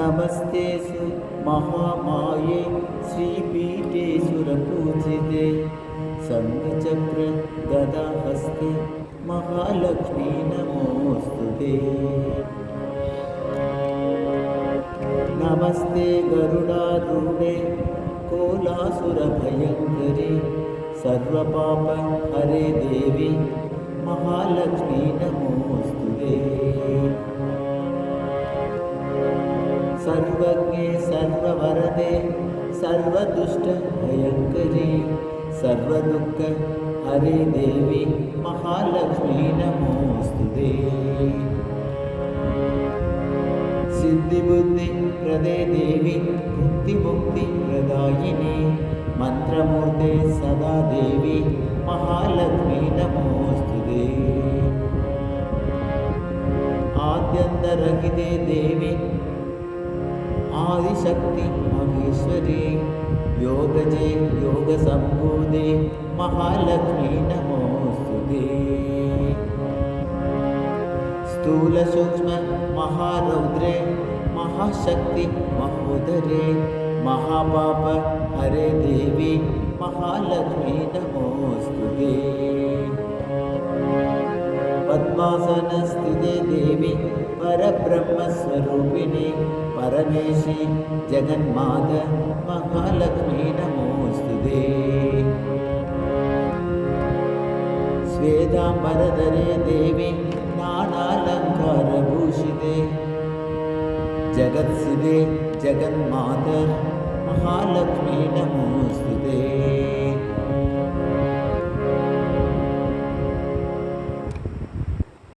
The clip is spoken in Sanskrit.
नमस्तेऽस्तु महामाये श्रीपीठे सुरपूजिते शङ्खचक्र गदाहस्ते महालक्ष्मी नमोऽस्तुते। नमस्ते गरुडारूढे कोलासुरभयङ्करी सर्वपापहरे देवी महालक्ष्मी नमोऽस्तुते। सर्वज्ञे सर्ववरदे सर्वदुष्टभयङ्करी सर्वदुःखहरे देवी महालक्ष्मी नमोऽस्तुते। सिद्धिबुद्धिप्रदे देवी मुक्तिमुक्तिप्रदायिनी मन्त्रमूर्ते सदा देवी महालक्ष्मी नमोऽस्तुते। आद्यन्तरहिते देवी आदिशक्ति महेश्वरी योगजे योगसम्भूते महालक्ष्मी नमोऽस्तुते। स्थूलसूक्ष्म महारौद्रे महाशक्ति महोदरे महापाप हरे देवी महालक्ष्मी नमोऽस्तुते। पद्मासनस्थिते देवी परब्रह्मस्वरूपिणी परमेशी जगन्माता महालक्ष्मी नमोऽस्तुते। श्वेताम्बरधरे देवी नानालङ्कारभूषिते जगत्सिते जगन्माता महालक्ष्मी नमोऽस्तुते।